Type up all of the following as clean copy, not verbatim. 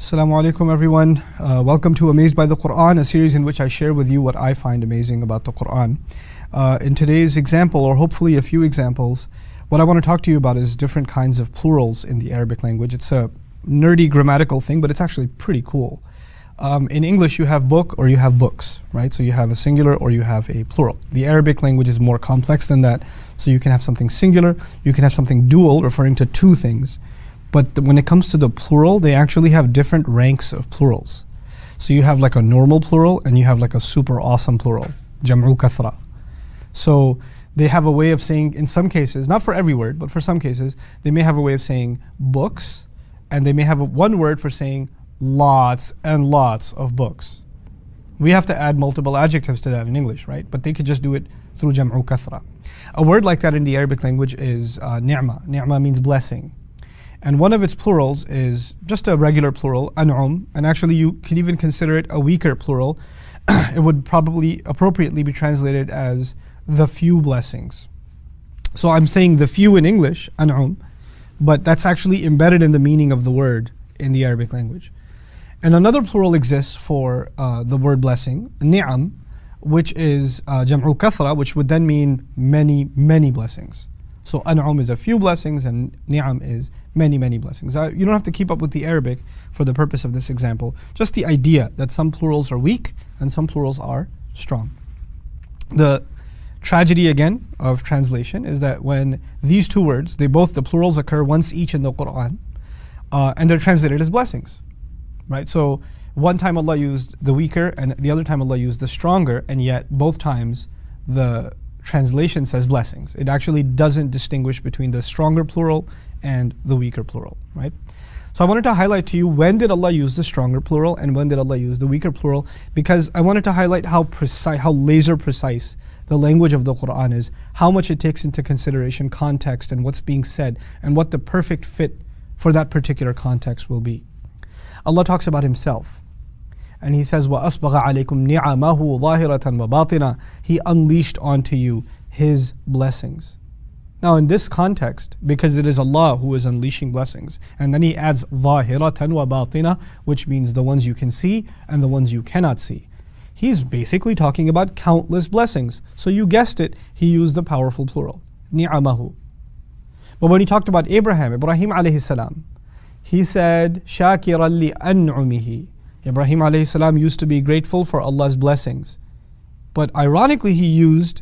Assalamu alaikum everyone. Welcome to Amazed by the Quran, a series in which I share with you what I find amazing about the Quran. In today's example, or hopefully a few examples, what I want to talk to you about is different kinds of plurals in the Arabic language. It's a nerdy grammatical thing, but it's actually pretty cool. In English, you have book or you have books, right? So you have a singular or you have a plural. The Arabic language is more complex than that. So you can have something singular, you can have something dual, referring to two things. But when it comes to the plural, they actually have different ranks of plurals. So you have like a normal plural and you have like a super awesome plural, jam'u kathra. So they have a way of saying, in some cases, not for every word, but for some cases, they may have a way of saying books, and they may have one word for saying lots and lots of books. We have to add multiple adjectives to that in English, right? But they could just do it through jam'u kathra. A word like that in the Arabic language is ni'ma. Ni'ma means blessing. And one of its plurals is just a regular plural, an'um, and actually you can even consider it a weaker plural. It would probably appropriately be translated as the few blessings. So I'm saying the few in English, an'um, but that's actually embedded in the meaning of the word in the Arabic language. And another plural exists for the word blessing, ni'am, which is jam'u kathra, which would then mean many, many blessings. So an'um is a few blessings and ni'am is many, many blessings. You don't have to keep up with the Arabic for the purpose of this example. Just the idea that some plurals are weak and some plurals are strong. The tragedy again of translation is that when these two words, the plurals occur once each in the Quran, and they're translated as blessings, right? So one time Allah used the weaker and the other time Allah used the stronger, and yet both times the translation says blessings. It actually doesn't distinguish between the stronger plural and the weaker plural, right? So I wanted to highlight to you, when did Allah use the stronger plural and when did Allah use the weaker plural, because I wanted to highlight how precise, how laser precise the language of the Quran is, how much it takes into consideration context and what's being said and what the perfect fit for that particular context will be. Allah talks about Himself. And He says, وَأَسْبَغَ عَلَيْكُمْ نِعَمَهُ ظَاهِرَةً وَبَاطِنًا. He unleashed onto you His blessings. Now in this context, because it is Allah who is unleashing blessings, and then He adds ظَاهِرَةً وَبَاطِنًا, which means the ones you can see and the ones you cannot see. He's basically talking about countless blessings. So you guessed it, He used the powerful plural, نِعَمَهُ. But when He talked about Ibrahim alayhi salam, He said, شَاكِرًا لِأَنْعُمِهِ. Ibrahim alayhi salam used to be grateful for Allah's blessings. But ironically, he used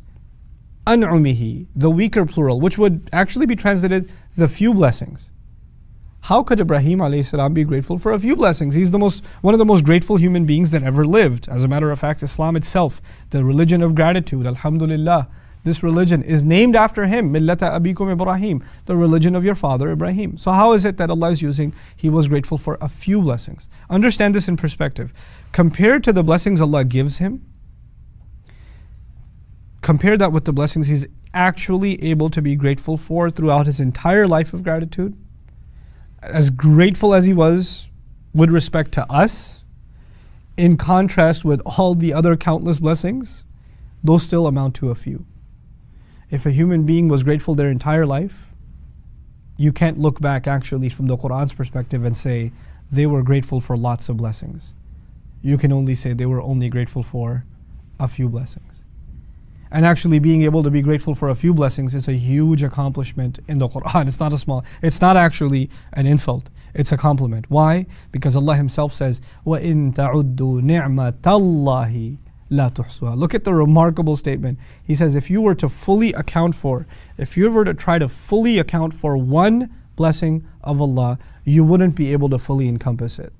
an'umihi, the weaker plural, which would actually be translated the few blessings. How could Ibrahim alayhi salam be grateful for a few blessings? He's one of the most grateful human beings that ever lived. As a matter of fact, Islam itself, the religion of gratitude, alhamdulillah, this religion is named after him, millata abikum Ibrahim, the religion of your father Ibrahim. So how is it that Allah is using, He was grateful for a few blessings? Understand this in perspective. Compared to the blessings Allah gives him, compare that with the blessings he's actually able to be grateful for throughout his entire life of gratitude. As grateful as he was with respect to us, in contrast with all the other countless blessings, those still amount to a few. If a human being was grateful their entire life, you can't look back actually from the Quran's perspective and say they were grateful for lots of blessings. You can only say they were only grateful for a few blessings. And actually being able to be grateful for a few blessings is a huge accomplishment in the Quran. It's not actually an insult, it's a compliment. Why? Because Allah Himself says, وَإِن تَعُدُّوا نِعْمَةَ اللَّهِ لَا تُحْصُوهَا. Look at the remarkable statement. He says, if you were to try to fully account for one blessing of Allah, you wouldn't be able to fully encompass it.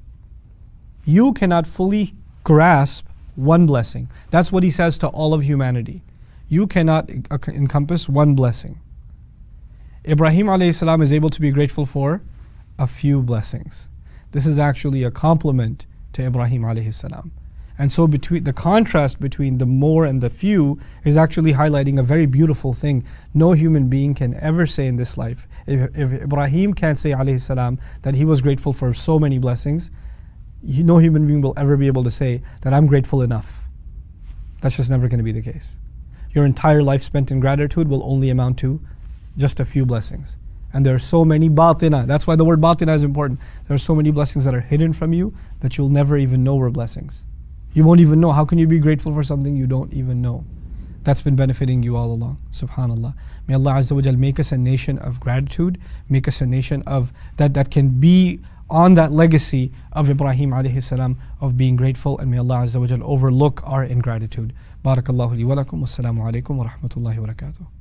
You cannot fully grasp one blessing. That's what He says to all of humanity. You cannot encompass one blessing. Ibrahim alayhi salam is able to be grateful for a few blessings. This is actually a compliment to Ibrahim alayhi salam. And so the contrast between the more and the few is actually highlighting a very beautiful thing. No human being can ever say in this life, if Ibrahim can't say alayhi salam that he was grateful for so many blessings, no human being will ever be able to say that I'm grateful enough. That's just never going to be the case. Your entire life spent in gratitude will only amount to just a few blessings. And there are so many batina. That's why the word batina is important. There are so many blessings that are hidden from you that you'll never even know were blessings. You won't even know. How can you be grateful for something you don't even know? That's been benefiting you all along. Subhanallah. May Allah Azza wa Jal make us a nation of gratitude, make us a nation of that can be on that legacy of Ibrahim alayhi salam of being grateful, and may Allah Azza wa Jal overlook our ingratitude. Barakallahu li wa lakum. Wassalamu alaikum wa rahmatullahi wa barakatuh.